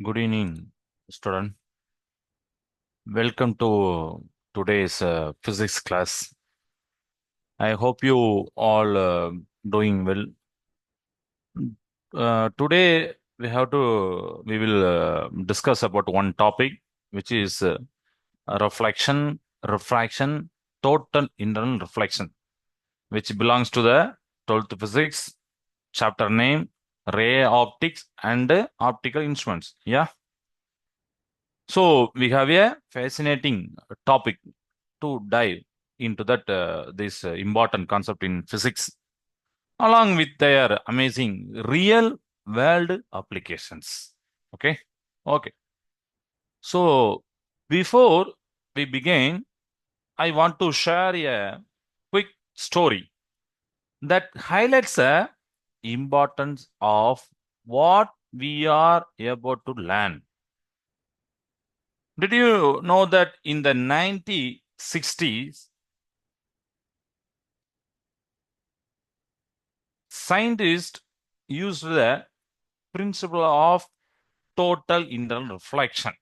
Good evening, student. Welcome to today's physics class. I hope you all doing well. Today we will discuss about one topic, which is refraction, total internal reflection, which belongs to the 12th physics chapter name, ray optics and optical instruments. Yeah. So we have a fascinating topic to dive into that this important concept in physics, along with their amazing real world applications. Okay, okay. So before we begin, I want to share a quick story that highlights the importance of what we are about to learn. Did you know that in the 1960s, scientists used the principle of total internal reflection?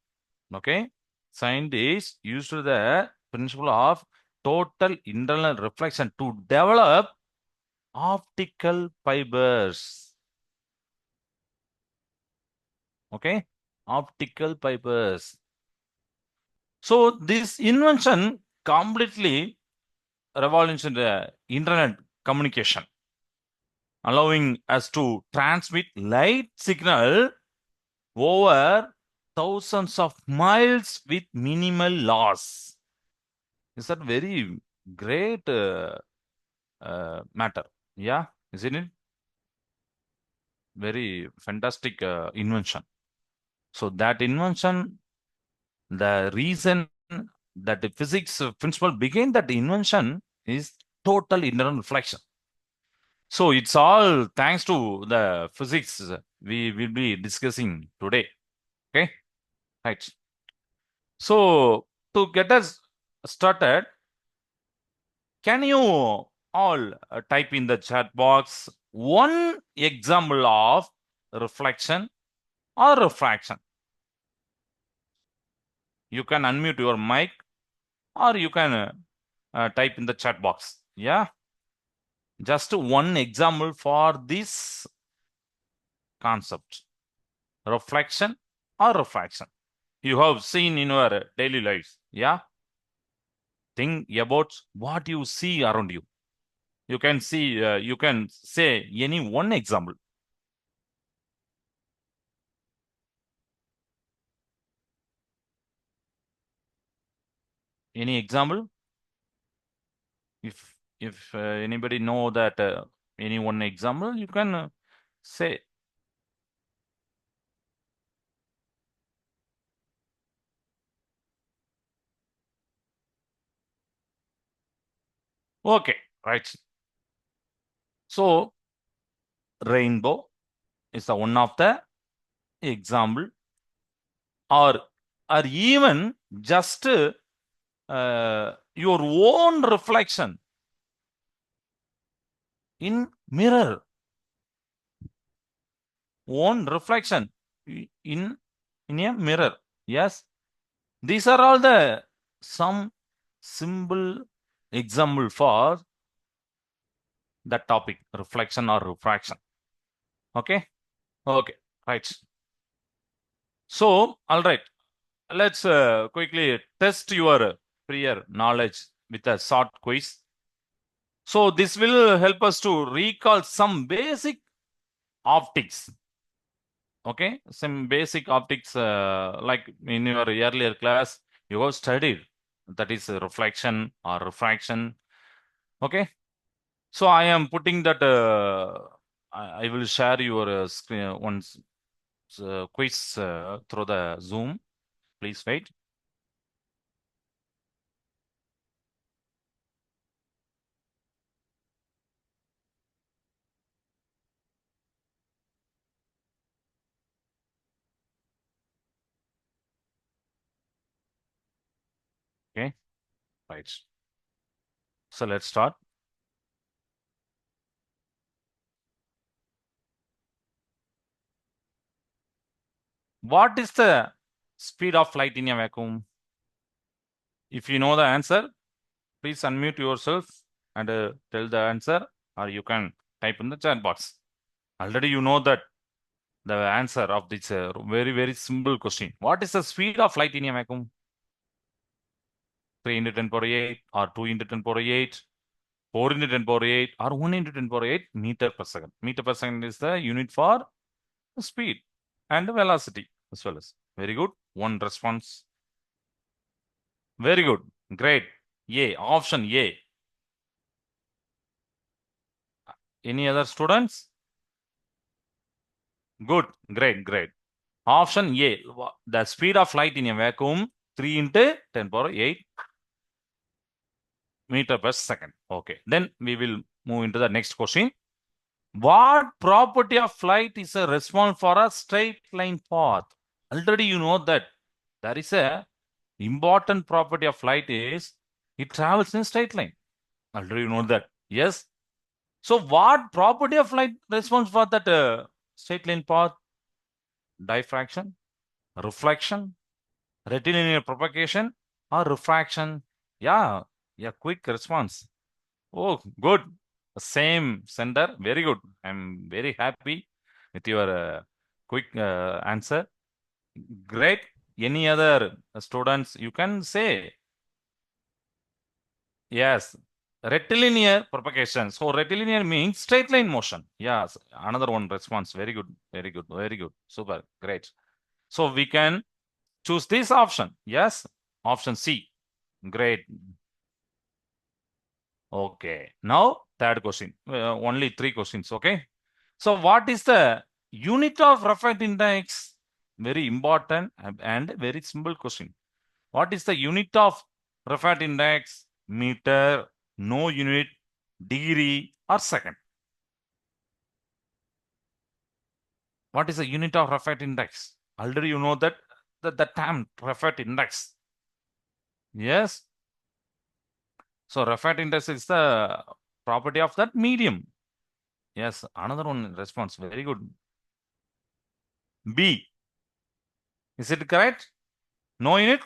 Okay. Scientists used the principle of total internal reflection to develop optical fibers. Okay. Optical fibers. So this invention completely revolutionized the internet communication, allowing us to transmit light signal over thousands of miles with minimal loss. Is that very great matter? Yeah, isn't it? Very fantastic invention. So that invention, the reason that the physics principle began that invention is total internal reflection. So it's all thanks to the physics we will be discussing today. Okay, right. So to get us started, can you all type in the chat box one example of reflection or refraction? You can unmute your mic or you can type in the chat box. Yeah, just one example for this concept, reflection or refraction. You have seen in your daily lives. Yeah, think about what you see around you. You can see, you can say any one example. Any example? If anybody know that any one example, you can say. Okay, right. So rainbow is the one of the example, or even just your own reflection in mirror, own reflection in a mirror. Yes, these are all the some simple example for that topic, reflection or refraction. Okay, okay, right. So, all right, let's quickly test your prior knowledge with a short quiz. So, this will help us to recall some basic optics. Okay, some basic optics, like in your earlier class, you have studied, that is reflection or refraction. Okay, so I am putting that. I will share your screen once quiz through the Zoom. Please wait. Okay, right. So let's start. What is the speed of light in a vacuum? If you know the answer, please unmute yourself and tell the answer, or you can type in the chat box. Already you know that the answer of this very, very simple question. What is the speed of light in a vacuum? 3 into 10 power 8 or 2 into 10 power 8, 4 into 10 power 8 or 1 into 10 power 8 meter per second. Meter per second is the unit for speed and velocity as well as. Very good. One response. Very good. Great. A. Option A. Any other students? Good. Great. Great. Option A. The speed of light in a vacuum 3 into 10 power 8 meter per second. Okay. Then we will move into the next question. What property of light is a response for a straight line path? Already you know that there is a important property of light is it travels in a straight line. Already you know that. Yes. So what property of light response for that straight line path? Diffraction, reflection, rectilinear propagation, or refraction? Yeah, quick response. Oh, good. Same sender. Very good. I'm very happy with your quick answer. Great. Any other students you can say? Yes. Rectilinear propagation. So rectilinear means straight line motion. Yes. Another one response. Very good. Very good. Very good. Super. Great. So we can choose this option. Yes. Option C. Great. Okay. Now third question. Only three questions. Okay. So what is the unit of refractive index? Very important and very simple question. What is the unit of refractive index? Meter, no unit, degree, or second? What is the unit of refractive index? Already you know that the term refractive index. Yes. So refractive index is the property of that medium. Yes. Another one response. Very good. B. Is it correct? No unit?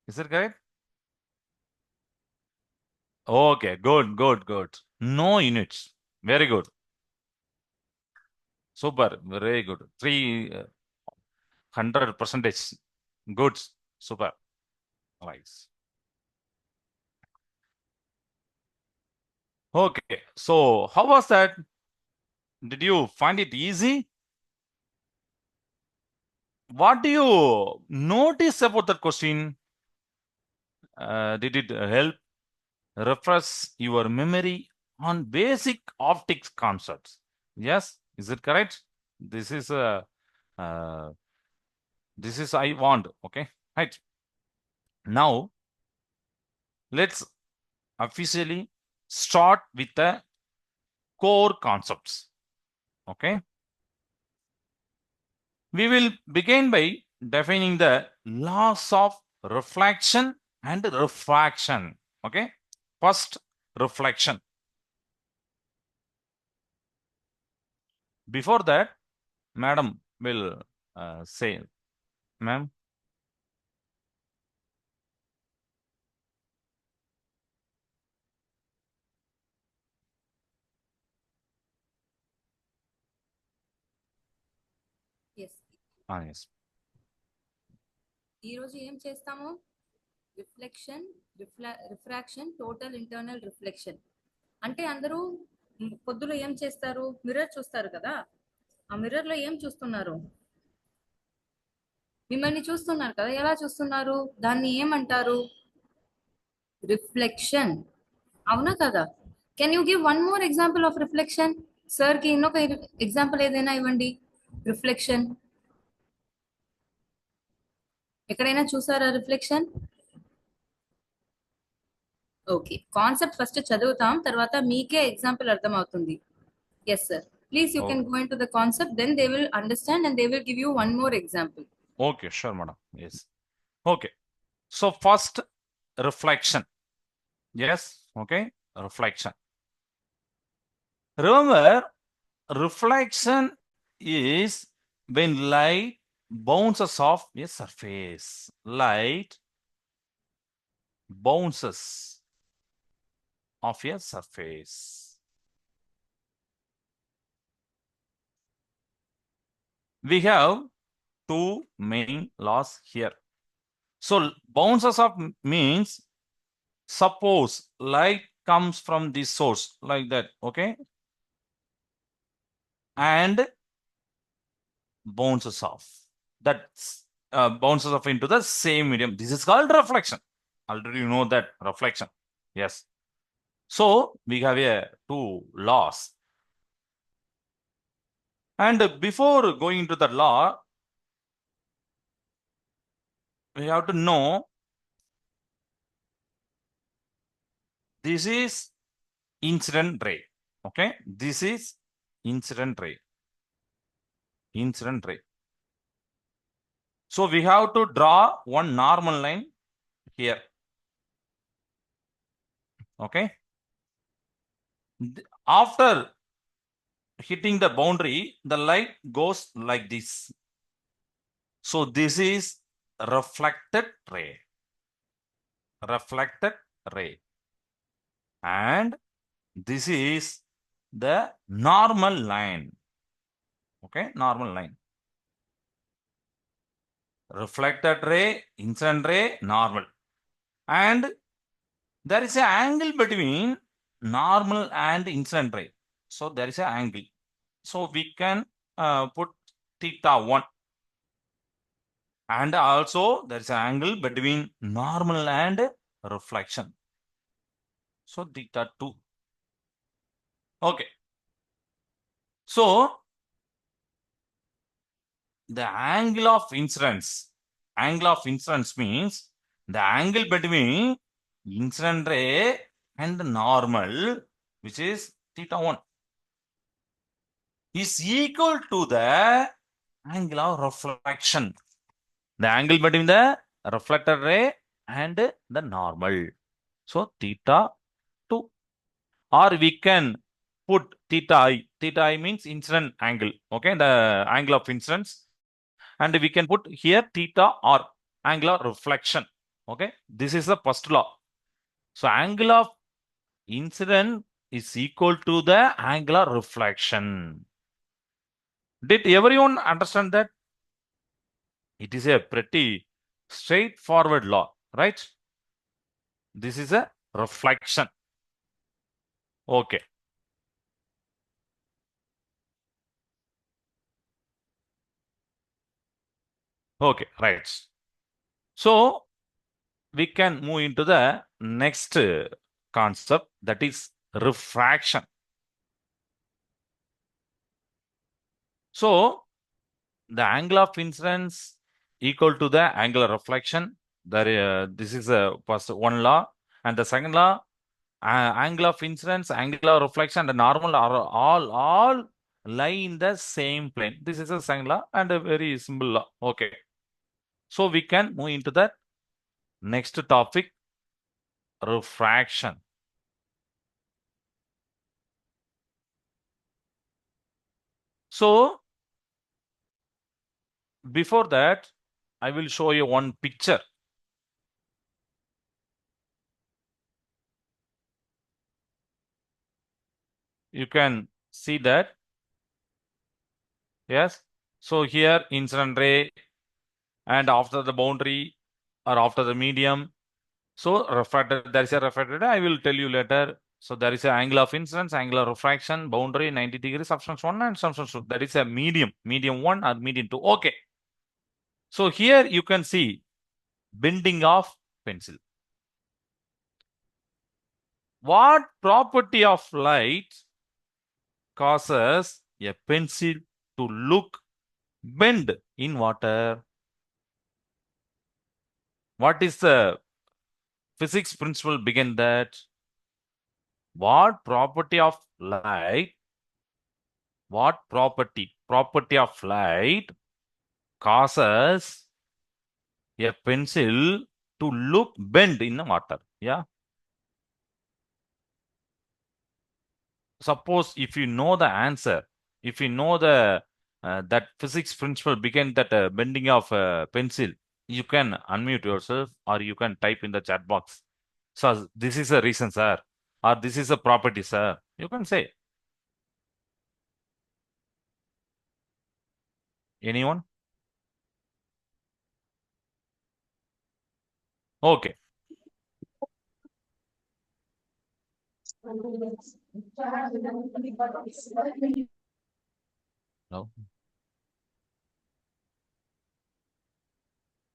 Is it correct? Okay, good, good, good. No units. Very good. Super, very good. 300%. Good. Super. Nice. Okay, so how was that? Did you find it easy? What do you notice about that question? Did it help refresh your memory on basic optics concepts? Yes, is it correct? This is uh, this is I want. Okay, right. Now let's officially start with the core concepts. Okay. We will begin by defining the laws of reflection and refraction. Okay. First, reflection. Before that, madam will say, ma'am. Yes. Yes. ఈరోజు ఏం చేస్తాము? Reflection, refraction, total internal reflection. అంటే అందరూ పొద్దులో ఏం చేస్తారు? Mirror చూస్తారు కదా. ఆ మిర్రర్ లో ఏం చూస్తున్నారు? మిమ్మల్ని చూస్తున్నారు కదా. ఎలా చూస్తున్నారు? దాన్ని ఏమంటారు? రిఫ్లెక్షన్. అవునా కదా? Can you give one more example of reflection? Sir కి ఇంకొక ఎగ్జాంపుల్ ఏదైనా ఇవ్వండి. రిఫ్లెక్షన్ ఎక్కడైనా చూసారా? రిఫ్లెక్షన్. ఓకే, కాన్సెప్ట్ ఫస్ట్ చదువుతాం, తర్వాత మీకే ఎగ్జాంపుల్ అర్థమవుతుంది. Yes sir, please you can go into the concept, then they will understand and they will give you one more example. Okay, sure, madam. Yes. Okay. So first, reflection. Yes. Okay. Reflection. Remember, reflection is when light bounces off a surface. Light bounces off a surface. We have two main laws here. So bounces off means suppose light comes from the source like that, okay, and bounces off. That's bounces off into the same medium. This is called reflection. Already you know that reflection. Yes. So we have a two laws. And before going into the law, we have to know this is incident ray. Okay, this is incident ray. Incident ray. So we have to draw one normal line here. Okay. After hitting the boundary, the light goes like this. So this is reflected ray. Reflected ray. And this is the normal line. Okay, normal line. Reflected ray, incident ray, normal. And there is an angle between normal and incident ray. So there is an angle. So we can put theta 1. And also there is an angle between normal and reflection. So theta 2. Okay. So the angle of incidence means the angle between incident ray and normal, which is theta 1, is equal to the angle of reflection. The angle between the reflected ray and the normal. So theta 2. Or we can put theta I. Theta I means incident angle. Okay, the angle of incidence. And we can put here theta R, angle of reflection. Okay, this is the first law. So angle of incident is equal to the angle of reflection. Did everyone understand that? It is a pretty straightforward law, right? This is a reflection. Okay. Okay, right. So we can move into the next concept, that is refraction. So the angle of incidence equal to the angle of reflection. This is first one law, and the second law, angle of incidence, angle of reflection, and normal are all lie in the same plane. This is a second law and a very simple law. Okay, so we can move into the next topic, refraction. So before that, I will show you one picture. You can see that. Yes. So here incident ray, and after the boundary or after the medium. So refracted, there is a refracted ray. I will tell you later. So there is an angle of incidence, angle of refraction, boundary 90 degrees, substance 1 and substance 2. That is a medium 1 or medium 2. Okay. So here you can see bending of pencil. What property of light causes a pencil to look bend in water? What is the physics principle behind that? What property of light? What property of light causes a pencil to look bend in the water? Yeah. Suppose if you know the answer, if you know the that physics principle began that bending of pencil. You can unmute yourself or you can type in the chat box. So this is a reason, sir, or this is a property, sir. You can say. Anyone? Okay. No.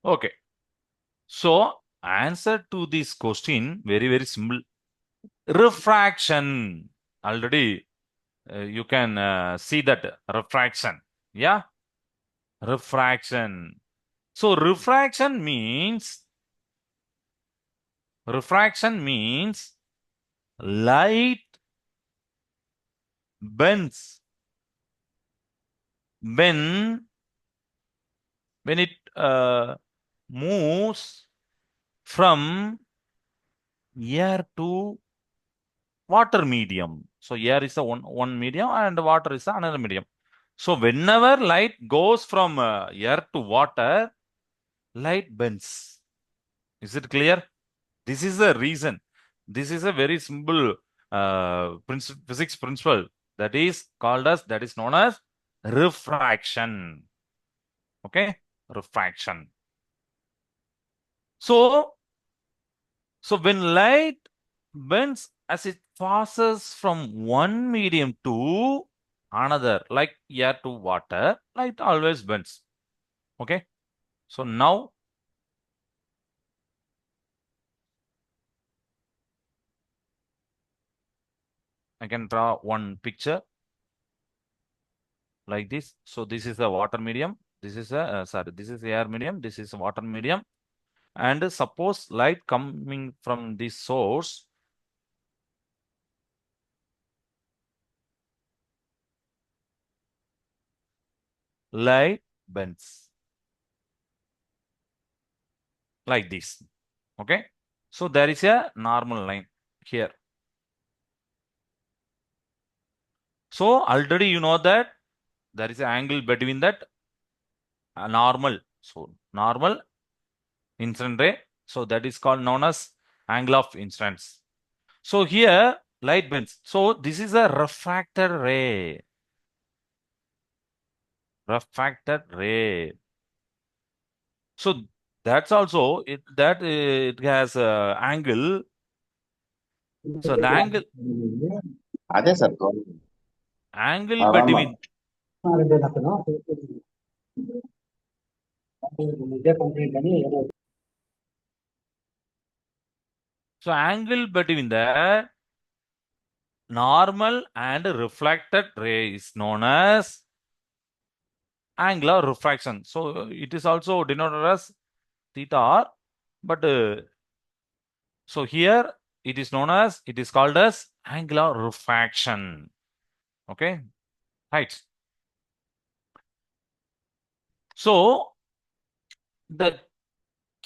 Okay. So answer to this question very, very simple. Refraction. Already you can see that refraction. Yeah. Refraction. So refraction means light bends when it moves from air to water medium. So air is the one medium and water is the another medium. So whenever light goes from air to water, light bends. Is it clear? This is the reason. This is a very simple physics principle that is known as refraction. Okay, refraction. So when light bends as it passes from one medium to another, like air to water, light always bends. Okay. So now I can draw one picture like this. So this is the water medium. This is a this is the air medium. This is water medium. And suppose light coming from this source, light bends like this. Okay. So there is a normal line here. So already you know that there is an angle between that normal. So normal incident ray. So that is called known as angle of incidence. So here light bends. So this is a refracted ray. Refracted ray. So that's also it has angle. So the అదే sir angle రామ్మా between so angle between the normal and reflected ray is known as angular refraction. So it is also denoted as theta r, but so here it is called as angular refraction. Okay, right. So the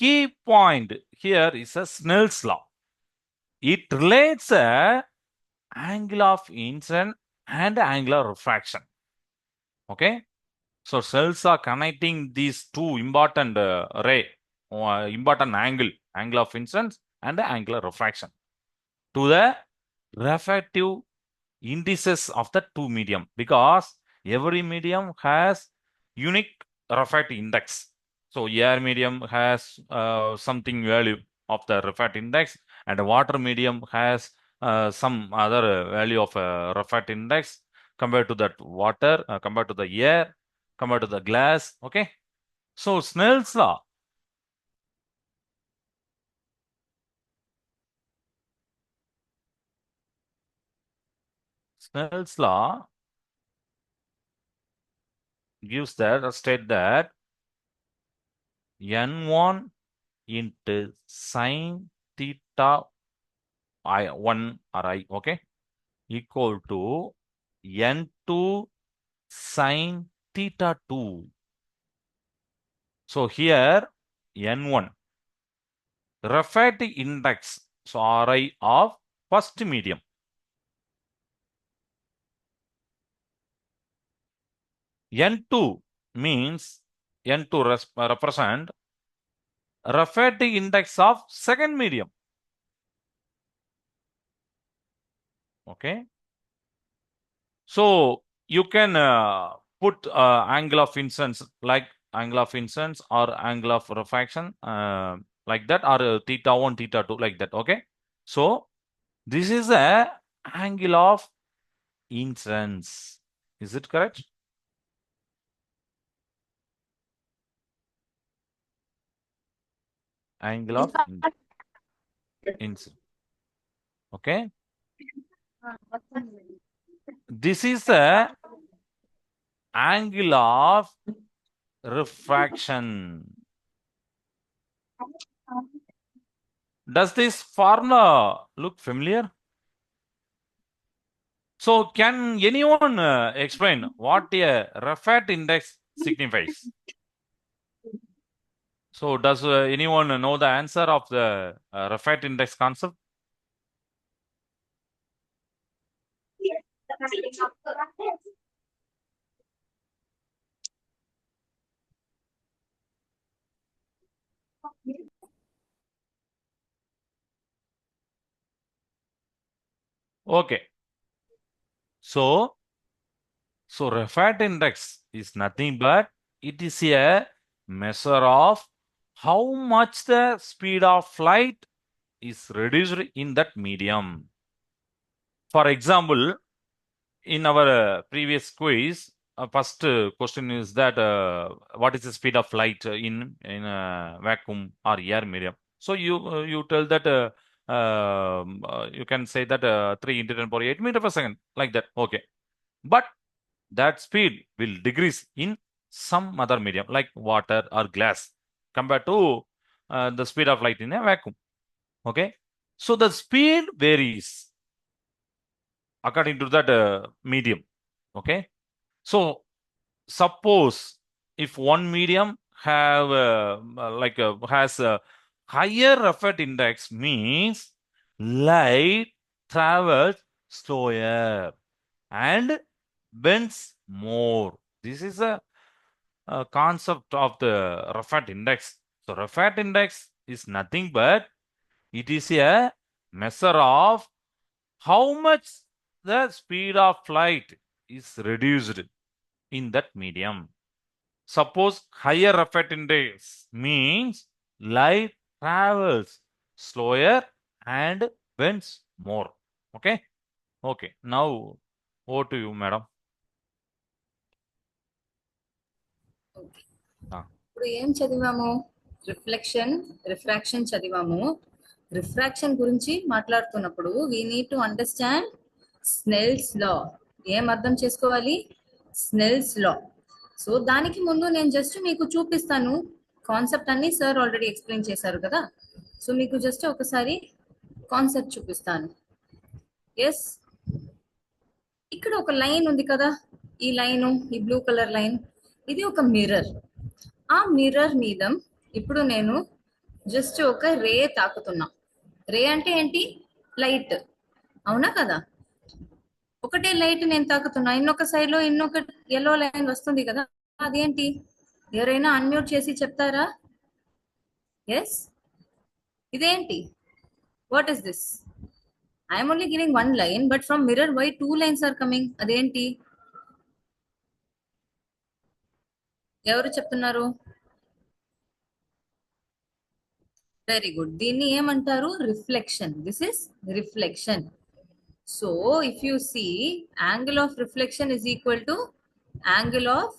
key point here is a Snell's law. It relates a angle of incidence and angular refraction. Okay, so cells are connecting these two important important angle of incidence and angular refraction to the refractive indices of the two medium, because every medium has unique refractive index. So air medium has something value of the refractive index, and water medium has some other value of refractive index compared to that water, compared to the air, compared to the glass. Okay. So Snell's law. Snell's law gives that state that n1 into sine theta I1 or I, okay, equal to n2 sine theta 2. So here n1 refractive index, so Ri of first medium. N2 means N2 represent refractive index of second medium. Okay. So you can put angle of incidence like angle of incidence or angle of refraction like that, or theta 1, theta 2 like that. Okay. So this is a angle of incidence. Is it correct? Angle of incidence. Okay. This is the angle of refraction. Does this formula look familiar? So can anyone explain what a refract index signifies? So does anyone know the answer of the refract index concept? Okay. So refract index is nothing but it is a measure of how much the speed of light is reduced in that medium. For example, in our previous quiz, first question is that what is the speed of light in vacuum or air medium? So you tell that you can say that 3 into 10 power 8 meter per second, like that. Okay, but that speed will decrease in some other medium like water or glass compared to the speed of light in a vacuum. Okay, so the speed varies according to that medium. Okay, so suppose if one medium have has a higher refract index, means light travels slower and bends more. This is a concept of the refract index. So refract index is nothing but it is a measure of how much the speed of light is reduced in that medium. Suppose higher refract index means light travels slower and bends more. Okay. Okay. Now, over to you, madam. Okay, Ah. ఇప్పుడు ఏం చదివాము? Reflection, refraction చదివాము. Refraction గురించి మాట్లాడుతున్నప్పుడు we need to understand Snell's law. ఏం అర్థం చేసుకోవాలి? Snell's law. So దానికి ముందు నేను జస్ట్ మీకు చూపిస్తాను. కాన్సెప్ట్ అన్ని సార్ ఆల్రెడీ ఎక్స్ప్లెయిన్ చేశారు కదా, సో మీకు జస్ట్ ఒకసారి కాన్సెప్ట్ చూపిస్తాను. ఎస్, ఇక్కడ ఒక లైన్ ఉంది కదా, ఈ లైన్, ఈ బ్లూ కలర్ లైన్, ఇది ఒక మిర్రర్. ఆ మిర్రర్ మీద ఇప్పుడు నేను జస్ట్ ఒక రే తాకుతున్నా. రే అంటే ఏంటి? లైట్, అవునా కదా? ఒకటే లైట్ నేను తాకుతున్నా, ఇంకొక సైడ్ లో ఇంకొక ఎల్లో లైన్ వస్తుంది కదా, అదేంటి? ఎవరైనా అన్మ్యూట్ చేసి చెప్తారా? ఎస్, ఇదేంటి? What is this? I'm only giving one line, but from mirror why 2 lines are coming? అదేంటి? ఎవరు చెప్తున్నారు? Very good. దీన్ని ఏమంటారు? Reflection. This is reflection. So if you see, angle of reflection is equal to angle of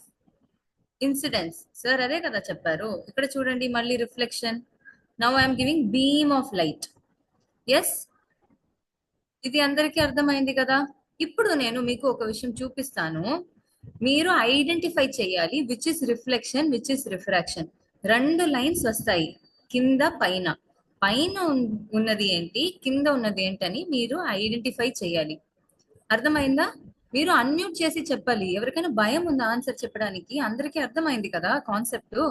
incidence. Sir అదే కదా చెప్పారు. ఇక్కడ చూడండి మళ్ళీ reflection. Now I'm giving beam of light. Yes, ఇది అందరికీ అర్థమైంది కదా. ఇప్పుడు నేను మీకు ఒక విషయం చూపిస్తాను, మీరు ఐడెంటిఫై చేయాలి which is reflection, which is refraction. 2 lines వస్తాయి, కింద పైన. పైన ఉన్నది ఏంటి, కింద ఉన్నది ఏంటని మీరు ఐడెంటిఫై చేయాలి. అర్థమైందా? మీరు అన్మ్యూట్ చేసి చెప్పాలి. ఎవరికైనా భయం ఉందా ఆన్సర్ చెప్పడానికి? అందరికీ అర్థమైంది కదా కాన్సెప్ట్?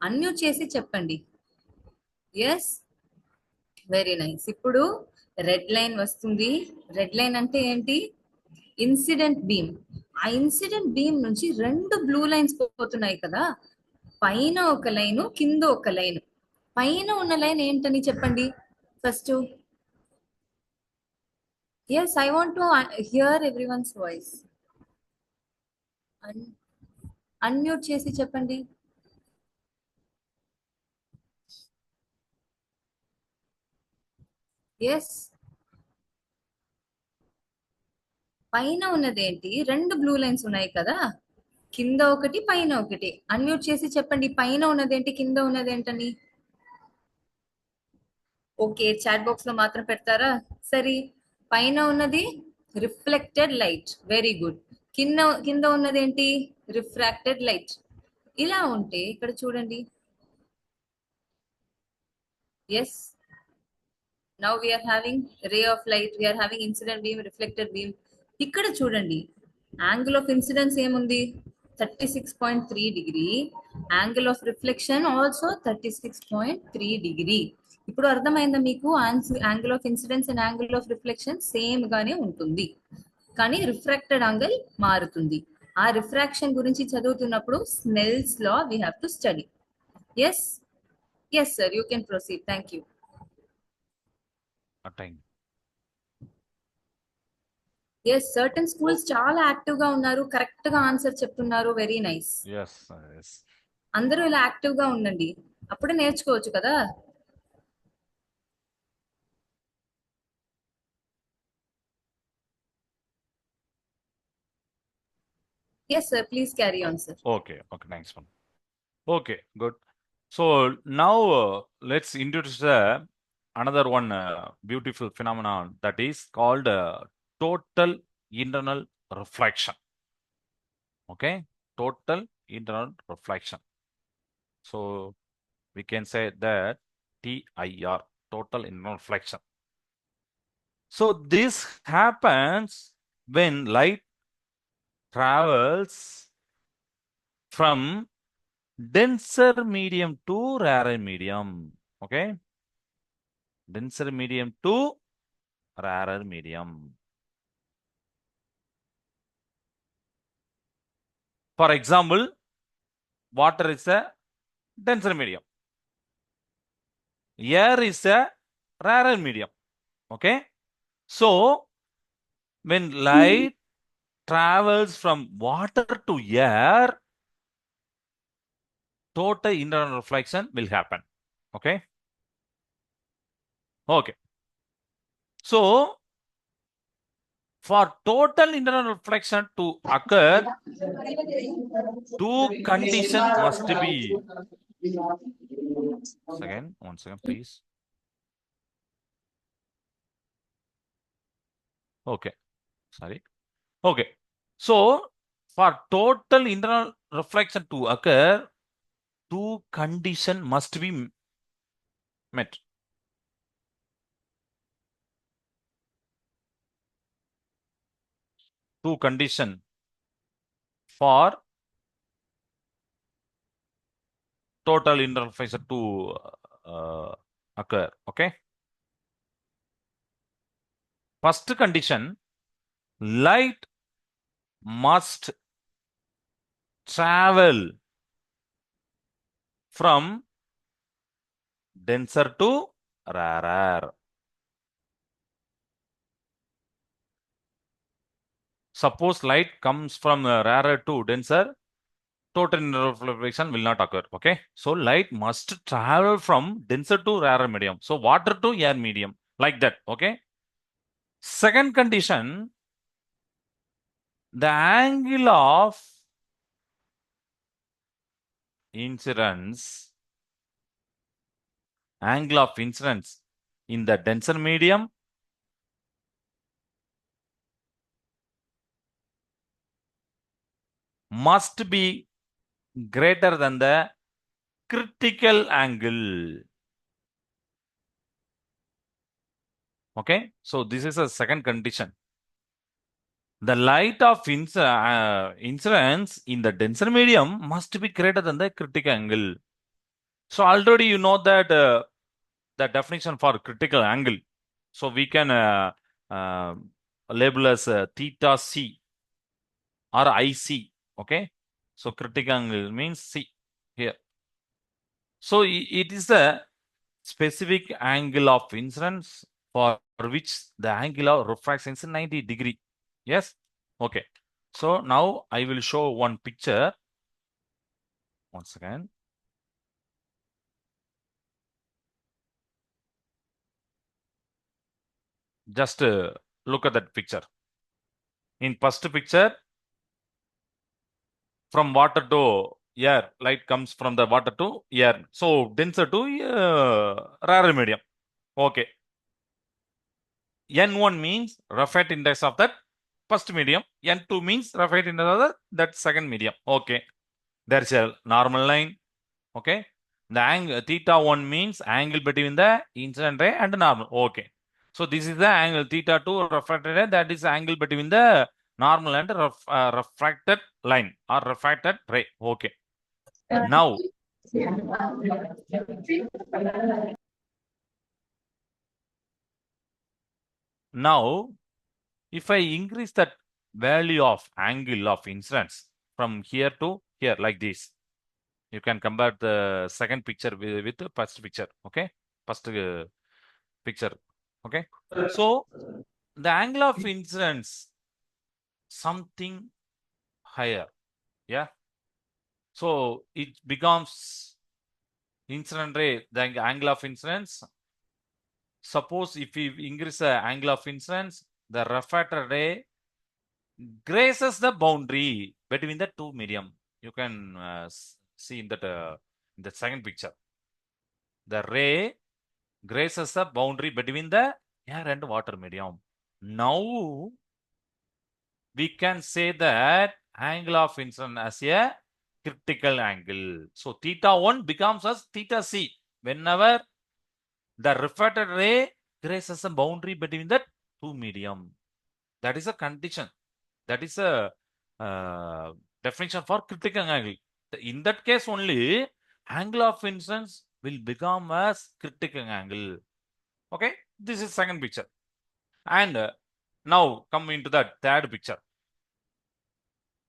అన్మ్యూట్ చేసి చెప్పండి. Yes, very nice. ఇప్పుడు రెడ్ లైన్ వస్తుంది. రెడ్ లైన్ అంటే ఏంటి? Incident beam. ఆ ఇన్సిడెంట్ బీమ్ నుంచి 2 బ్లూ లైన్స్ పోతున్నాయి కదా, పైన ఒక లైన్, కింద ఒక లైన్. పైన ఉన్న లైన్ ఏంటని చెప్పండి first. Yes, I want to hear everyone's voice. Unmute చేసి చెప్పండి. ఎస్, పైన ఉన్నదేంటి? 2 బ్లూ లైన్స్ ఉన్నాయి కదా, కింద ఒకటి పైన ఒకటి. అన్మ్యూట్ చేసి చెప్పండి, పైన ఉన్నదేంటి, కింద ఉన్నదేంటని. ఓకే, చాట్ బాక్స్ లో మాత్రం పెడతారా? సరే, పైన ఉన్నది రిఫ్లెక్టెడ్ లైట్, వెరీ గుడ్. కింద కింద ఉన్నదేంటి? Refracted light. ఇలా ఉంటే ఇక్కడ చూడండి. Yes, now we're having ray of light, we're having incident beam, reflected beam. ఇక్కడ చూడండి, యాంగిల్ ఆఫ్ ఇన్సిడెన్స్ ఏముంది? 36.3 degree. Angle of reflection also 36.3 degree. ఇప్పుడు అర్థమైందా మీకు? Angle of incidence and angle of reflection same గానే ఉంటుంది, కానీ రిఫ్రాక్టెడ్ యాంగిల్ మారుతుంది. ఆ రిఫ్రాక్షన్ గురించి చదువుతున్నప్పుడు Snell's law we have to study. Yes, yes sir, you can proceed. Thank you. Time. Yes, certain schools చాలా యాక్టివ్ గా ఉన్నారు, కరెక్ట్ గా ఆన్సర్ చెప్తున్నారు. Very nice. Yes, yes. అందరూ ఇలా యాక్టివ్ గా ఉండండి, అప్పుడే నేర్చుకోవచ్చు కదా. Yes sir, please carry on sir. Okay, okay, thanks, man. Okay, good. So now let's introduce another one beautiful phenomenon that is called total internal reflection. Okay, total internal reflection. So we can say that TIR, total internal reflection. So this happens when light travels from denser medium to rarer medium. Okay, denser medium to rarer medium. For example, water is a denser medium, air is a rarer medium. Okay, so when light travels from water to air, total internal reflection will happen. Okay, okay. So for total internal reflection to occur, two conditions must be. One second, please. Okay, sorry. Okay, so for total internal reflection to occur, two conditions must be met. Two conditions for total internal reflection to occur. Okay, first condition, light must travel from denser to rarer. Suppose light comes from rarer to denser, total internal reflection will not occur. Okay, so light must travel from denser to rarer medium, so water to air medium, like that. Okay, second condition, the angle of incidence in the denser medium must be greater than the critical angle. Okay, so this is a second condition. The light of incidence in the denser medium must be greater than the critical angle. So already you know that the definition for critical angle. So we can label as theta c or IC. Okay. So critical angle means C here. So it is the specific angle of incidence for which the angle of refraction is 90 degree. Yes. Okay. So now I will show one picture. Once again. Just look at that picture. In first picture, from water to air, light comes from the water to air. So denser to rarer medium. Okay. N1 means Raphite index of that first medium. N2 means Raphite index of that second medium. Okay. There's a normal line. Okay. The angle theta 1 means angle between the incident ray and normal. Okay. So this is the angle theta 2 refracted ray. That is angle between the normal and refracted line or refracted ray. Okay. Now, if I increase that value of angle of incidence from here to here like this, you can compare the second picture with the first picture. Okay. First picture. Okay. So the angle of incidence something higher. Yeah. So it becomes incident ray, the angle of incidence. Suppose if we increase the angle of incidence, the refractor ray graces the boundary between the two medium. You can see in the second picture. The ray graces the boundary between the air and water medium. Now we can say that angle of incidence as a critical angle. So theta 1 becomes as theta c whenever the refracted ray graces a boundary between the two medium. That is a condition. That is a definition for critical angle. In that case only, angle of incidence will become as critical angle. Okay, this is second picture. And now come into that third picture.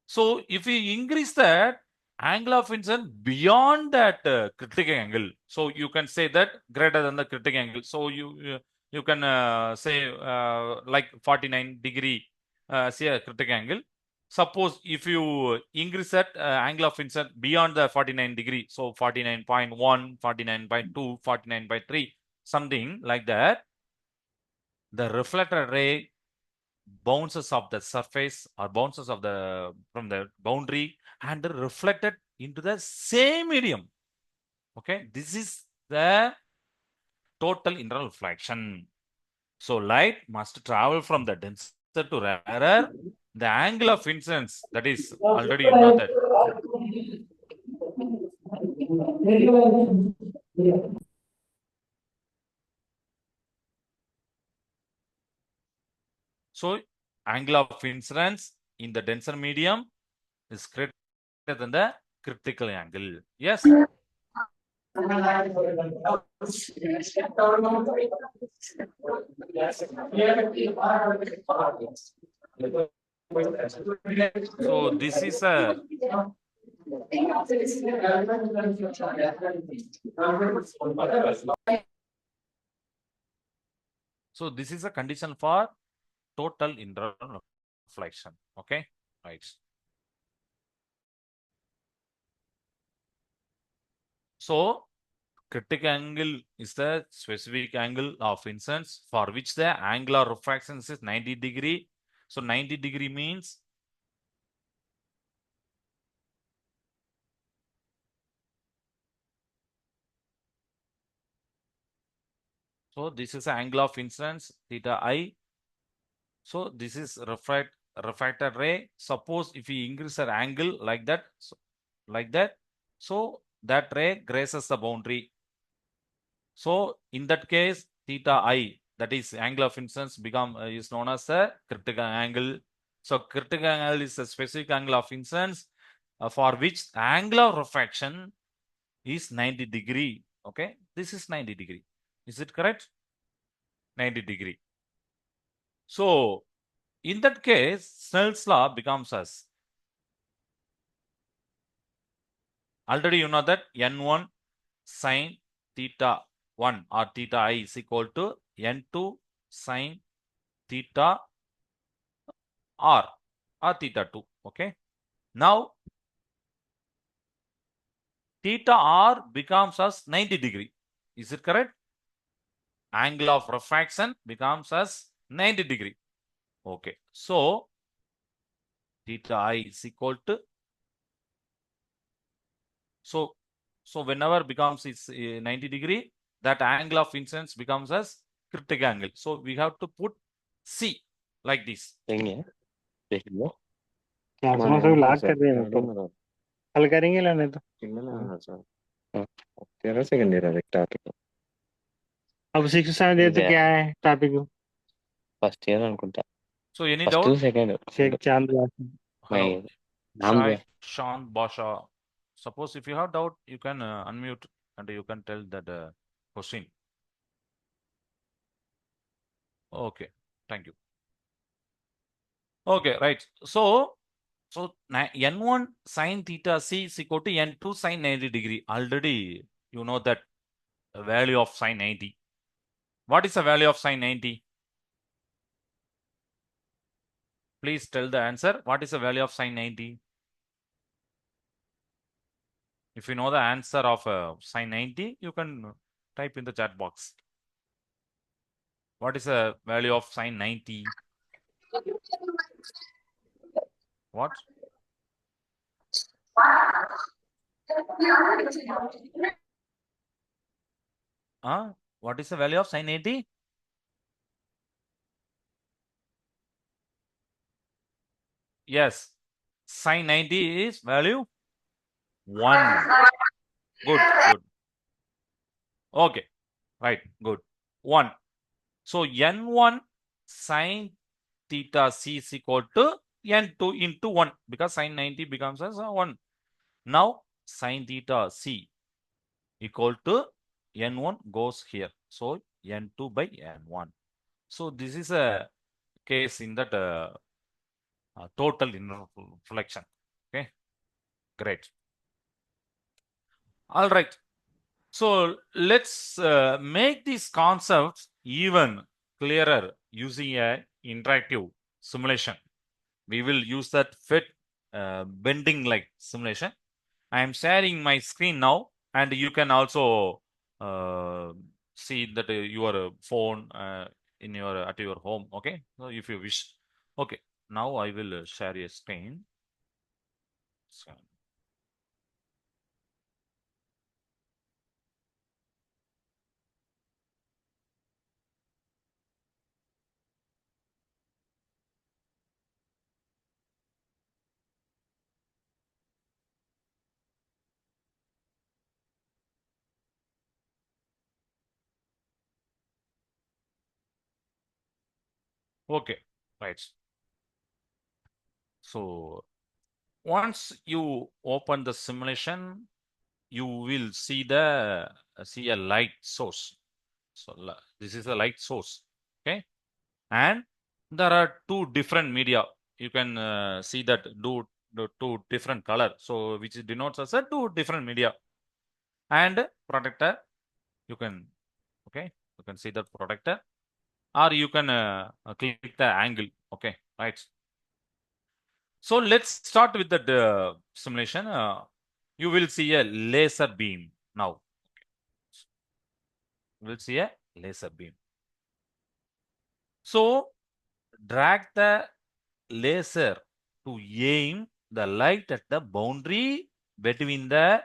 So if we increase that angle of incidence beyond that critical angle, so you can say that greater than the critical angle. So you can say like 49 degree say a critical angle. Suppose if you increase that angle of incidence beyond the 49 degree, so 49.1, 49.2, 49.3, something like that, the reflected ray bounces off the surface or bounces of the from the boundary and reflected into the same medium. Okay, this is the total internal reflection. So light must travel from the denser to rarer. The angle of incidence, that is already you know that. So angle of incidence in the denser medium is greater than the critical angle. Yes. So this is a condition for total internal reflection. Okay, right. So critical angle is the specific angle of incidence for which the angular refraction is 90 degree. So 90 degree means so this is the angle of incidence theta I. So this is refracted ray. Suppose if we increase our angle like that, so that ray graces the boundary. So in that case, theta I, that is angle of incidence, is known as the critical angle. So critical angle is a specific angle of incidence for which angular refraction is 90 degree. Okay, this is 90 degree. Is it correct? 90 degree. So in that case, Snell's law becomes as Already you know that n1 sine theta 1 or theta I is equal to n2 sine theta r or theta 2. Okay. Now theta r becomes as 90 degree. Is it correct? Angle of refraction becomes as 90 degree. Okay. So theta I is equal to, so whenever becomes is 90 degree, that angle of incidence becomes as critical angle. So we have to put C like this. Class में सब लाग कर रहे हैं तो हल करेंगे लेने तो 13 सेकंड दे रहा है टॉपिक अब 6 7 दे तो क्या है टॉपिक फर्स्ट ईयर అనుకుంటా So any first doubt? Second Shaik Chand Hello. नाम Shai, Sean, Basha. Suppose if you have doubt, you can unmute and you can tell that question. Okay, thank you. Okay, right. So n1 sine theta c is equal to n2 sine 90 degree. Already you know that value of sine 90. What is the value of sine 90? Please tell the answer. What is the value of sine 90? If you know the answer of sine 90, you can type in the chat box. What is the value of sine 90? What? What is the value of sine 80? Yes. Sine 90 is value 1. Good, good. Okay. Right, good. 1. So n1 sine theta c is equal to n2 into 1 because sine 90 becomes as 1. Now sine theta c equal to n1 goes here. So n2 by n1. So this is a case in that total inner reflection. Okay, great. All right. So let's make these concepts even clearer using a interactive simulation. We will use that fit bending like simulation. I am sharing my screen now, and you can also see that your phone in your at your home. Okay, so if you wish. Okay, now I will share a screen. Okay, right. So once you open the simulation, you will see the see a light source. So this is a light source. Okay, and there are two different media. You can see that the two different color. So which denotes as a two different media. And protector, you can you can see the protector, or you can click the angle. Okay, right. So let's start with the simulation. You will see a laser beam now. You will see a laser beam. So drag the laser to aim the light at the boundary between the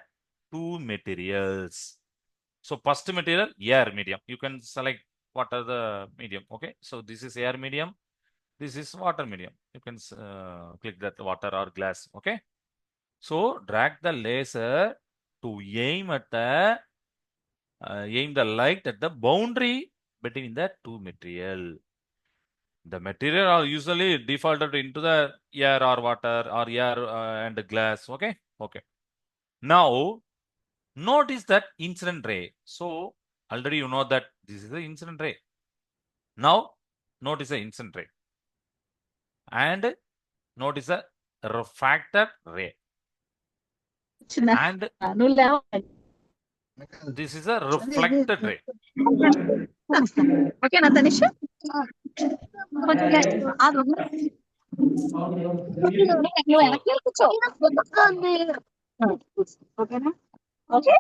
two materials. So first material, air medium. You can select what are the medium. Okay, so this is air medium. This is water medium. You can click that water or glass. Okay. So drag the laser to aim at the aim the light at the boundary between the two material. The material are usually defaulted into the air or water or air and glass. Okay. Okay. Now notice that incident ray. So already you know that this is the incident ray. Now notice the incident ray and notice the refracted ray. and this is a reflected ray. ఓకేనా తనిష్ నువ్వు వెనక్కి కూర్చో ఓకేనా okay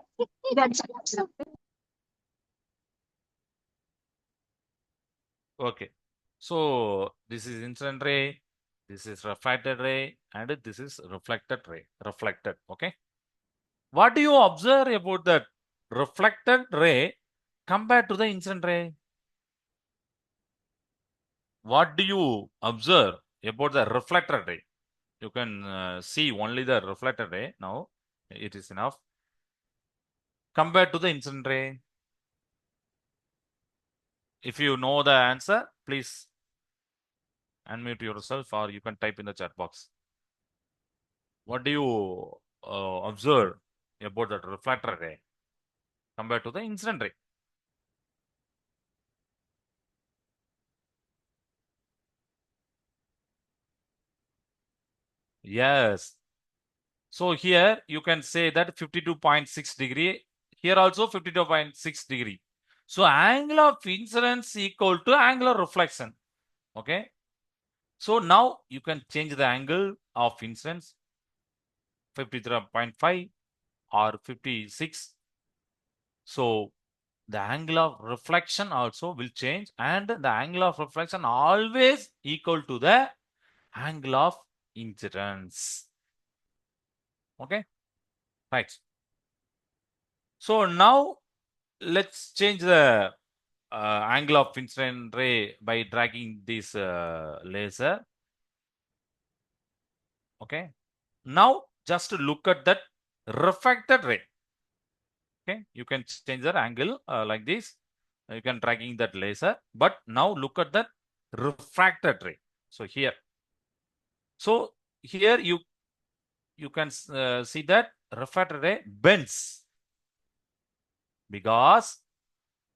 Okay, so this is incident ray, this is refracted ray, and this is reflected ray. Reflected. Okay, what do you observe about that reflected ray compared to the incident ray? What do you observe about the reflected ray? You can see only the reflected ray now. It is enough. Compared to the incident ray, if you know the answer, please unmute yourself or you can type in the chat box. What do you observe about that reflected ray compared to the incident ray? Yes. So here you can say that 52.6 degree. Here also 52.6 degree. So angle of incidence equal to angle of reflection. Okay. So now you can change the angle of incidence 53.5 or 56. So the angle of reflection also will change, and the angle of reflection always equal to the angle of incidence. Okay, right. So now let's change the angle of incident ray by dragging this laser. Okay, now just look at that refracted ray. Okay, you can change the angle like this. You can dragging that laser, but now look at the refracted ray. So here, you can see that refracted ray bends because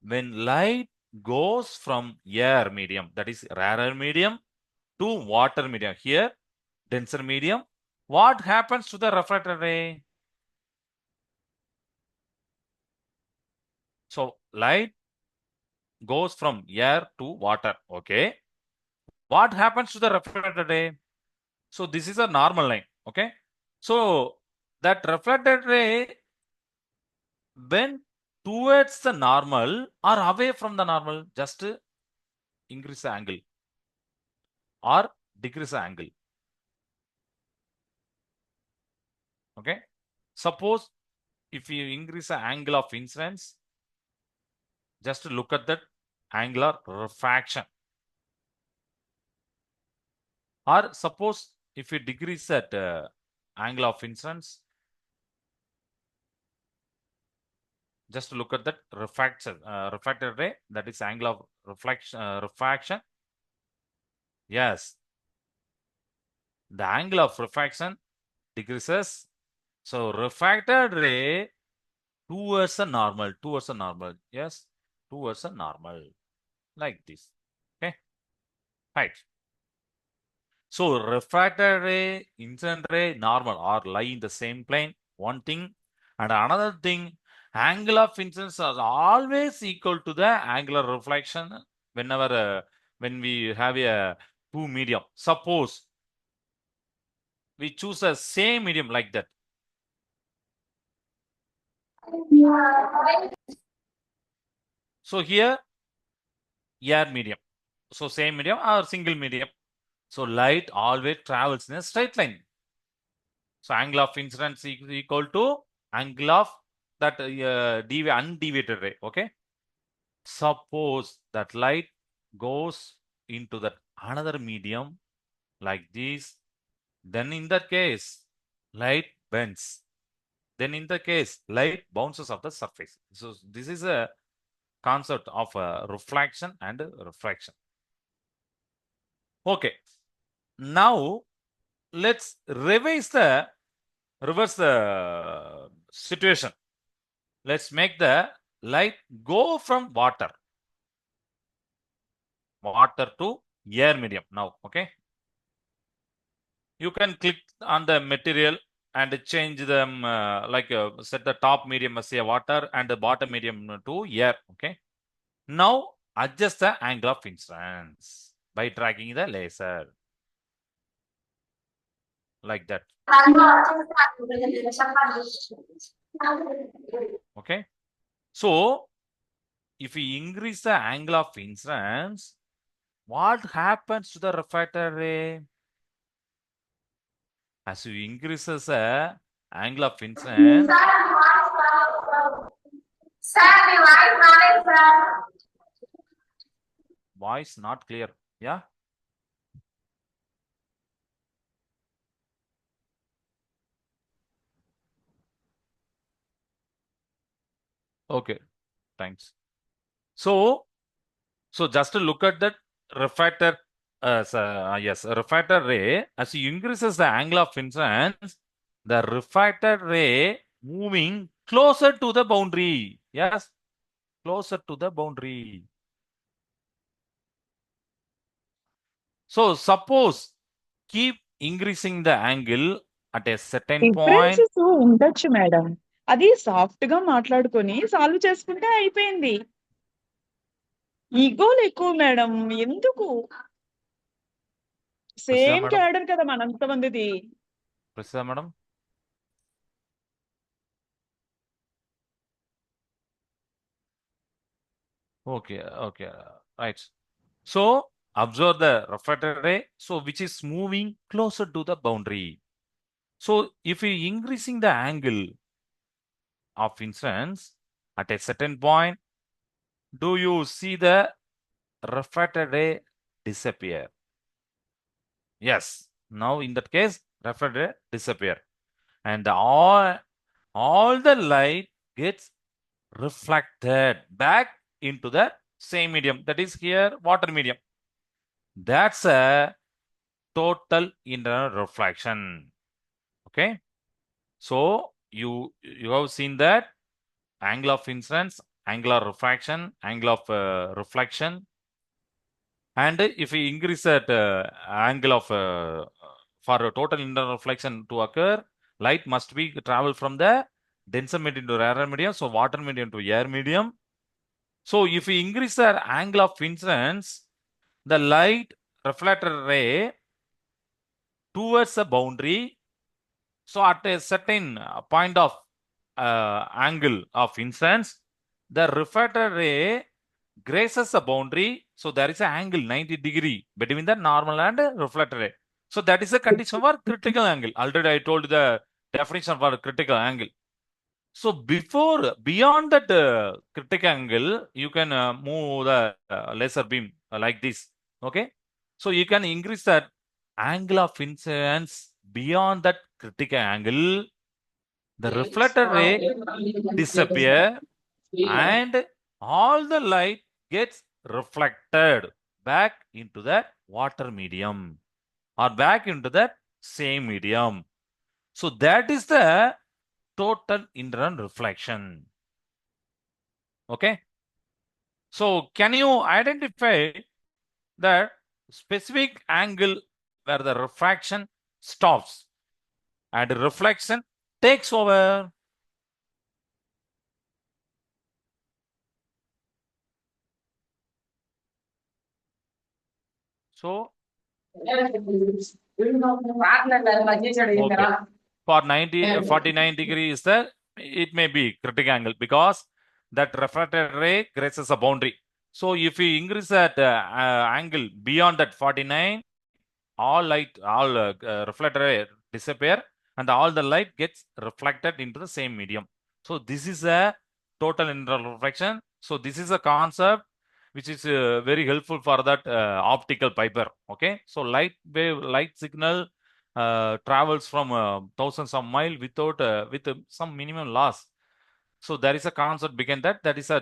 when light goes from air medium, that is rarer medium, to water medium, here denser medium, what happens to the refracted ray? So light goes from air to water. Okay, what happens to the refracted ray? So this is a normal line. Okay, so that reflected ray bend towards the normal or away from the normal, just increase the angle or decrease the angle. Okay, suppose if you increase the angle of incidence, just look at that angular refraction. Or suppose if you decrease that angle of incidence, just look at that refracted ray, that is angle of refraction. Yes, the angle of refraction decreases. So refracted ray towards a normal, yes, towards a normal, like this. Okay, right. So refracted ray, incident ray, normal or lie in the same plane, one thing. And another thing, angle of incidence is always equal to the angular reflection whenever when we have a two medium. Suppose we choose a same medium like that. So here, air medium. So same medium or single medium. So light always travels in a straight line. So angle of incidence is equal to angle of that undeviated ray. Okay. Suppose that light goes into that another medium like this, then in that case, light bends. Then in the case, light bounces off the surface. So this is a concept of reflection and refraction. Okay. Now let's reverse the situation. Let's make the light go from water to air medium now. Okay, you can click on the material and change them set the top medium as a water and the bottom medium to air. Okay. Now adjust the angle of incidence by tracking the laser like that. Okay. So if we increase the angle of incidence, what happens to the refracted ray? As you increases the angle of incidence, voice not clear. Yeah. Okay. Thanks. So just to look at that refractor, refractor ray, as you increases the angle of incidence, the refracted ray moving closer to the boundary. Yes, closer to the boundary. So suppose keep increasing the angle at a certain point. Differences ఉండొచ్చు madam. అది soft గా మాట్లాడుకొని solve చేసుకుంటే అయిపోయింది. ఈగోలు ఎక్కువ madam. ఎందుకు? Same madam. Cadre కదా మనంతమందిది. Precisa, madam. Okay, okay, right. So observe the refracted ray, so which is moving closer to the boundary. So if we increasing the angle of incidence at a certain point, do you see the refracted ray disappear? Yes. Now in that case, refracted ray disappear, and all the light gets reflected back into the same medium, that is here water medium. That's a total internal reflection. Okay. So you have seen that angle of incidence, angular refraction, angle of reflection, and if we increase that angle of for a total internal reflection to occur, light must be travel from the denser medium to rarer medium, so water medium to air medium. So if we increase the angle of incidence, the light reflected ray towards the boundary, so at a certain point of angle of incidence, the refracted ray grazes the boundary, so there is an angle 90 degree between the normal and reflected ray. So that is the condition for critical angle. Already I told the definition for critical angle. So beyond that critical angle, you can move the laser beam like this. Okay. So you can increase that angle of incidence beyond that critical angle. The reflected ray disappear and all the light gets reflected back into that water medium or back into that same medium. So that is the total internal reflection. Okay. So can you identify that specific angle where the refraction stops and reflection takes over? So okay. For 49 degree is the, it may be critical angle because that refracted ray grazes a boundary. So if we increase that angle beyond that 49, all reflected ray disappear and all the light gets reflected into the same medium. So this is a total internal reflection. So this is a concept which is very helpful for that optical fiber. Okay. So light signal travels from thousands of miles without with some minimum loss. So there is a concept behind that. That is a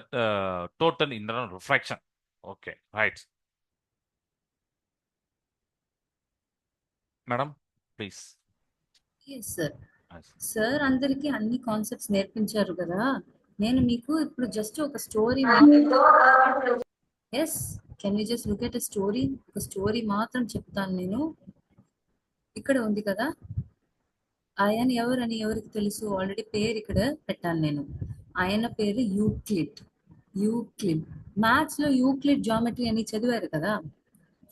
total internal reflection. Okay, right. Madam, please. Yes, sir. Sir అందరికి అన్ని concepts నేర్పించారు కదా, నేను మీకు ఇప్పుడు just ఒక story yes can you just look at a story, ఒక story మాత్రం చెప్తాను నేను. ఇక్కడ ఉంది కదా ఆయన ఎవరని ఎవరికి తెలుసు? ఆల్రెడీ పేరు ఇక్కడ పెట్టాను నేను. ఆయన పేరు యూక్లిడ్. యూక్లిడ్. మ్యాథ్స్ లో యూక్లిడ్ జామెట్రీ అని చదివారు కదా.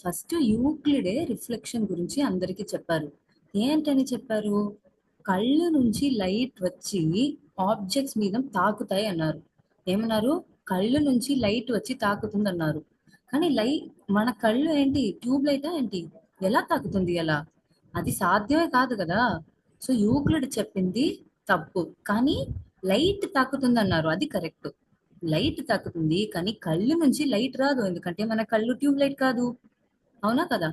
ఫస్ట్ యూక్లిడే రిఫ్లెక్షన్ గురించి అందరికీ చెప్పారు. ఏంటని చెప్పారు? కళ్ళు నుంచి లైట్ వచ్చి ఆబ్జెక్ట్స్ మీద తాకుతాయి అన్నారు. ఏమన్నారు? కళ్ళు నుంచి లైట్ వచ్చి తాకుతుంది అన్నారు. కానీ మన కళ్ళు ఏంటి? ట్యూబ్ లైటా ఏంటి? ఎలా తాకుతుంది ఎలా? అది సాధ్యమే కాదు కదా. సో యూక్లిడ్ చెప్పింది తప్పు, కానీ లైట్ తాకుతుంది అన్నారు, అది కరెక్ట్. లైట్ తాకుతుంది కానీ కళ్ళు నుంచి లైట్ రాదు, ఎందుకంటే మన కళ్ళు ట్యూబ్ లైట్ కాదు. అవునా కదా?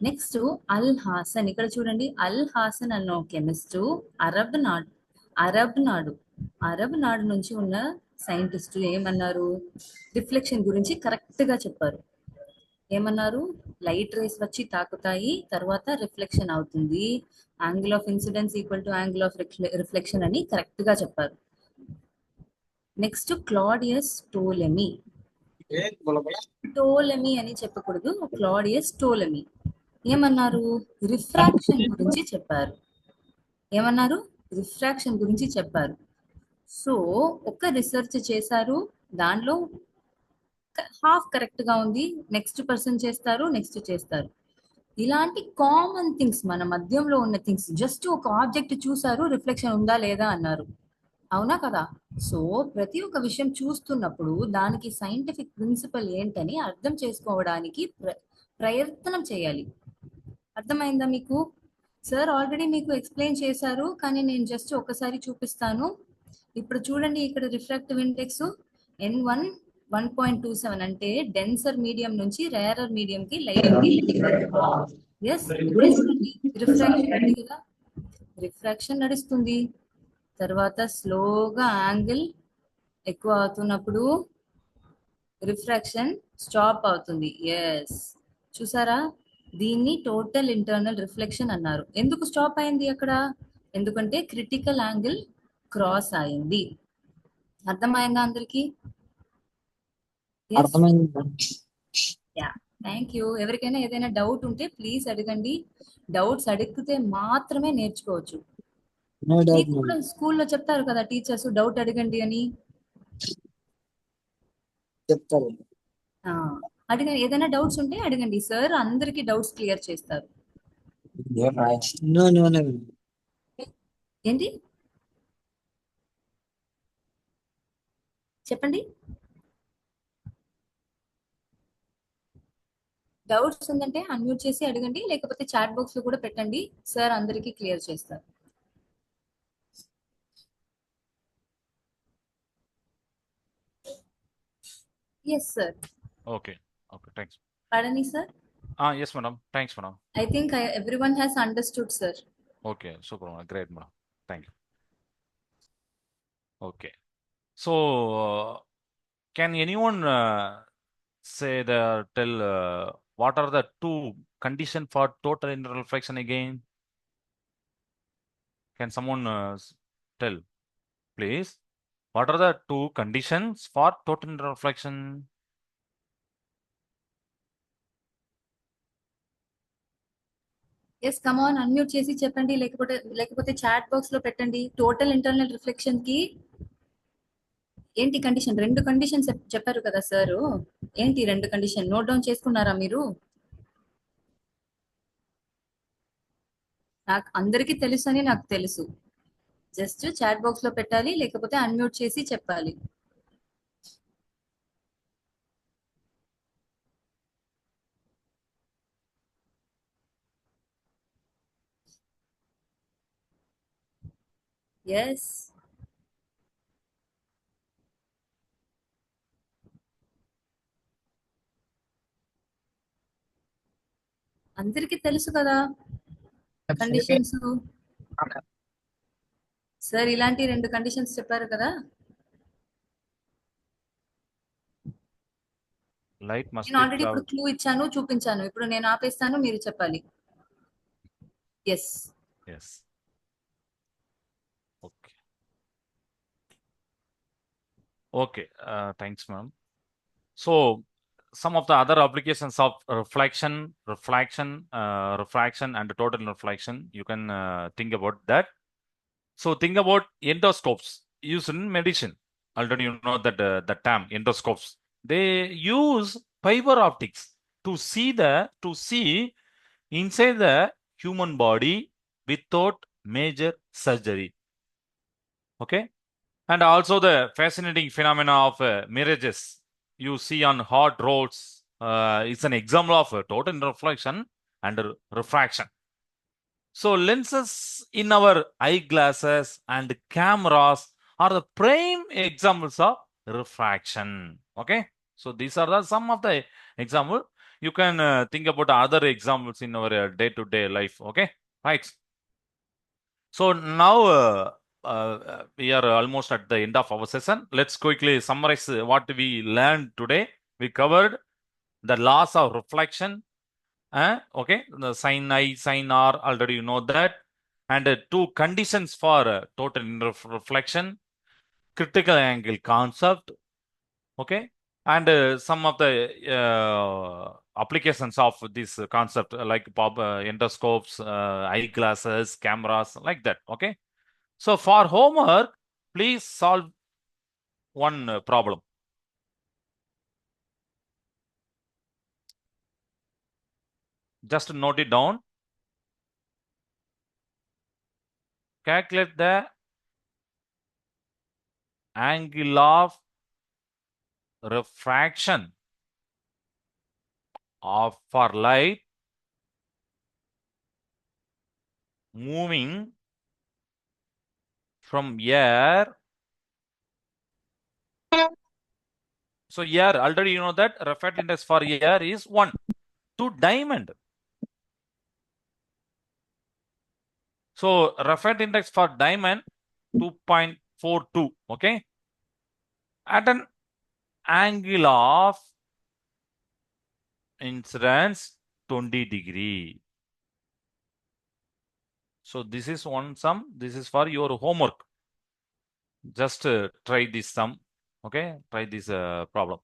నెక్స్ట్ అల్ హాసన్. ఇక్కడ చూడండి, అల్ హాసన్ అన్న కెమిస్ట్ అరబ్ నాడు నుంచి ఉన్న సైంటిస్ట్ ఏమన్నారు? రిఫ్లెక్షన్ గురించి కరెక్ట్ గా చెప్పారు. ఏమన్నారు? లైట్ రేస్ వచ్చి తాకుతాయి, తర్వాత రిఫ్లెక్షన్ అవుతుంది, angle of incidence equal to angle of reflection అని కరెక్ట్ గా చెప్పారు. Next Claudius Ptolemy. టోలెమీ అని చెప్పకూడదు, క్లాడియస్ టోలెమీ. ఏమన్నారు? రిఫ్రాక్షన్ గురించి చెప్పారు. ఏమన్నారు? రిఫ్రాక్షన్ గురించి చెప్పారు. సో ఒక రీసెర్చ్ చేశారు, దానిలో హాఫ్ కరెక్ట్ గా ఉంది, నెక్స్ట్ పర్సన్ చేస్తారు, నెక్స్ట్ చేస్తారు. ఇలాంటి కామన్ థింగ్స్, మన మధ్యంలో ఉన్న థింగ్స్, జస్ట్ ఒక ఆబ్జెక్ట్ చూసారు, రిఫ్లెక్షన్ ఉందా లేదా అన్నారు. అవునా కదా? సో ప్రతి ఒక్క విషయం చూస్తున్నప్పుడు దానికి సైంటిఫిక్ ప్రిన్సిపల్ ఏంటని అర్థం చేసుకోవడానికి ప్రయత్నం చేయాలి. అర్థమైందా మీకు? సార్ ఆల్రెడీ మీకు ఎక్స్ప్లెయిన్ చేశారు, కానీ నేను జస్ట్ ఒకసారి చూపిస్తాను. ఇప్పుడు చూడండి, ఇక్కడ రిఫ్రాక్టివ్ ఇండెక్స్ N1 1.27 అంటే డెన్సర్ మీడియం నుంచి రేరర్ మీడియం కి లైట్. రిఫ్రాక్షన్ నడుస్తుంది. తర్వాత స్లోగా యాంగిల్ ఎక్కువ అవుతున్నప్పుడు రిఫ్రాక్షన్ స్టాప్ అవుతుంది. ఎస్, చూసారా? దీన్ని టోటల్ ఇంటర్నల్ రిఫ్లెక్షన్ అన్నారు. ఎందుకు స్టాప్ అయింది అక్కడ? ఎందుకంటే క్రిటికల్ యాంగిల్ క్రాస్ అయింది. అర్థమైందా అందరికి? Thank you. ఎవరికైనా ఏదైనా డౌట్ ఉంటే ప్లీజ్ అడగండి. డౌట్స్ అడిగితే మాత్రమే నేర్చుకోవచ్చు. మీకు కూడా స్కూల్లో చెప్తారు కదా టీచర్స్, డౌట్ అడగండి అని చెప్తారు. అడగండి, ఏదైనా డౌట్స్ ఉంటే అడగండి, సార్ అందరికి డౌట్స్ క్లియర్ చేస్తారు. ఏంటి చెప్పండి? డౌట్స్ ఉందంటే అన్మ్యూట్ చేసి అడగండి, లేకపోతే చాట్ బాక్స్ లో కూడా పెట్టండి, సార్ అందరికి క్లియర్ చేస్తారు. Yes sir. Okay. Okay. Thanks. Pardon, sir? Yes, madam. Thanks, madam. I think everyone has understood, sir. Okay. Super, madam. Great, madam. Thank you. Okay. So, can anyone tell what are the two conditions for total internal reflection again? Can someone tell, please? What are the two conditions for total internal reflection? Yes, come on, unmute చేసి చెప్పండి, లేకపోతే chat box లో పెట్టండి. Total internal reflection కి ఏంటి condition? రెండు conditions చెప్పారు కదా సార్. ఏంటి రెండు కండిషన్? నోట్ డౌన్ చేసుకున్నారా మీరు? నాకు అందరికీ తెలుసు అని నాకు తెలుసు, జస్ట్ చాట్ బాక్స్ లో పెట్టాలి, లేకపోతే అన్మ్యూట్ చేసి చెప్పాలి. ఎస్, అందరికీ తెలుసు కదా కండిషన్స్. సార్ ఇలాంటి రెండు కండిషన్స్ చెప్పారు కదా. Light must నేను be ఆల్రెడీ ఇప్పుడు traveled. క్లూ ఇచ్చాను, చూపించాను. ఇప్పుడు నేను ఆపేస్తాను, మీరు చెప్పాలి. Yes. Yes. Okay. Okay. Thanks, ma'am. So, some of the other applications of reflection, refraction, and total reflection, you can think about that. So think about endoscopes used in medicine. Already you know that the term endoscopes. They use fiber optics to see inside the human body without major surgery. Okay, and also the fascinating phenomena of mirages you see on hot roads. It's an example of total reflection and refraction. So lenses in our eyeglasses and cameras are the prime examples of refraction. Okay, so these are some of the example. You can think about other examples in our day-to-day life. Okay, right. So now we are almost at the end of our session. Let's quickly summarize what we learned today. We covered the laws of reflection. Okay, the sin I, sin R, already you know that. And two conditions for total reflection, critical angle concept. Okay, and some of the applications of this concept like endoscopes, eyeglasses, cameras, like that. Okay, so for homework, please solve one problem. Just note it down. Calculate the angle of refraction of for light moving from air. So air, already you know that refractive index for air is 1 to diamond. So refractive index for diamond 2.42. Okay, at an angle of incidence 20 degree. So this is one sum. This is for your homework. Just try this sum. Okay, try this problem.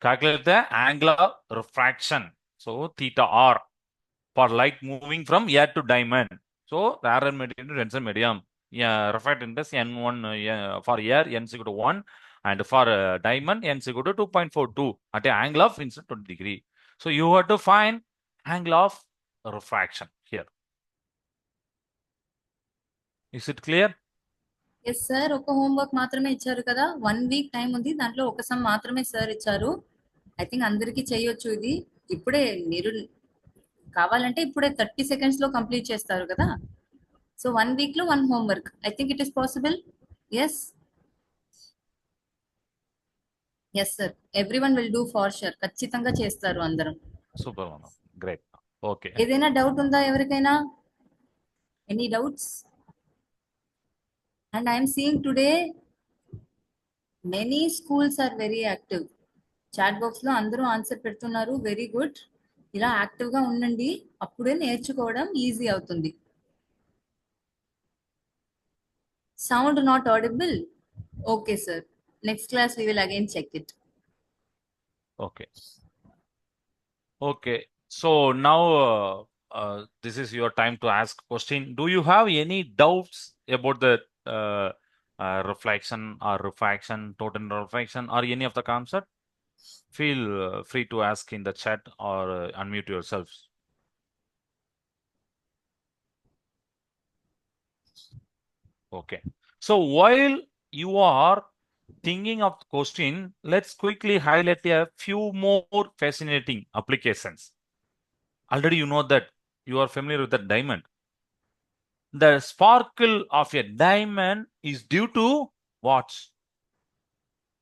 Calculate the angle of refraction. So theta r for light moving from air to diamond. So rare medium to denser medium. Yeah, refractive index n1 for air n is equal to 1, and for diamond n is equal to 2.42 at an angle of incident 20 degree. So you have to find angle of refraction here. Is it clear? Yes sir, ఒక homework మాత్రమే ఇచ్చారు కదా, 1 week time ఉంది, దాంట్లో ఒక some మాత్రమే sir ఇచ్చారు. I think అందరికీ చేయొచ్చు ఇది. ఇప్పుడే మీరు కావాలంటే ఇప్పుడే 30 సెకండ్స్ లో కంప్లీట్ చేస్తారు కదా. సో 1 వీక్ లో 1 homework. I think it is possible. Yes yes sir, everyone will do for sure. ఖచ్చితంగా చేస్తారు అందరం. Super, great. Okay. ఏదైనా డౌట్ ఉందా ఎవరికైనా? Any doubts? And I'm seeing today many schools are very active. Chat box లో అందరూ answer పెడుతున్నారు. Very good. ఇలా యాక్టివ్ గా ఉండండి, అప్పుడే నేర్చుకోవడం ఈజీ అవుతుంది. Sound not audible. Okay sir, next class we will again check it. Okay. Okay. So now this is your time to ask question. Do you have any doubts about the reflection or refraction, total reflection, or any of the concept? Feel free to ask in the chat or unmute yourselves. Okay. So while you are thinking of the question, let's quickly highlight a few more fascinating applications. Already you know that you are familiar with the diamond. The sparkle of a diamond is due to what?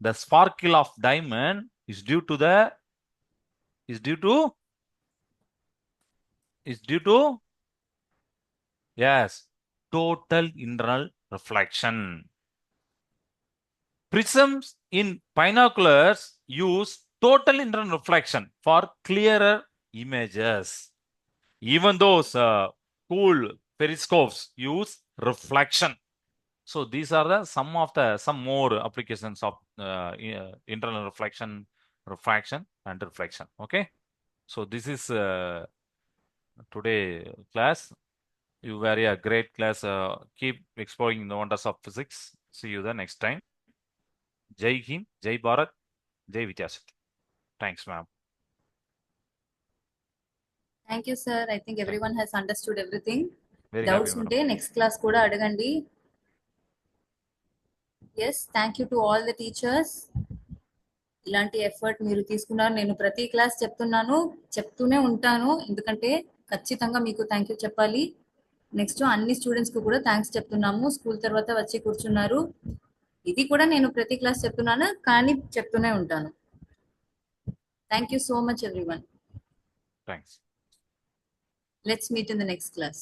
The sparkle of diamond is due to yes, total internal reflection. Prisms in binoculars use total internal reflection for clearer images. Even those cool periscopes use reflection. So these are some more applications of internal reflection, refraction, and reflection. Okay. So this is today class. You were a great class. Keep exploring the wonders of physics. See you the next time. Jai Hind, Jai Bharat, Jai Vidyasati. Thanks, ma'am. Thank you sir. I think everyone has understood everything. Very happy, doubts madam. ఉంటే next class కూడా అడగండి. Yes, thank you to all the teachers. ఇలాంటి effort మీరు తీసుకున్నారు. నేను ప్రతి class చెప్తూనే ఉంటాను, ఎందుకంటే ఖచ్చితంగా మీకు థ్యాంక్ యూ చెప్పాలి. నెక్స్ట్ అన్ని స్టూడెంట్స్ కు కూడా థ్యాంక్స్ చెప్తున్నాము. స్కూల్ తర్వాత వచ్చి కూర్చున్నారు. ఇది కూడా నేను ప్రతి క్లాస్ చెప్తున్నాను, కానీ చెప్తూనే ఉంటాను. Thank you so much everyone. Thanks. Let's meet in the next class.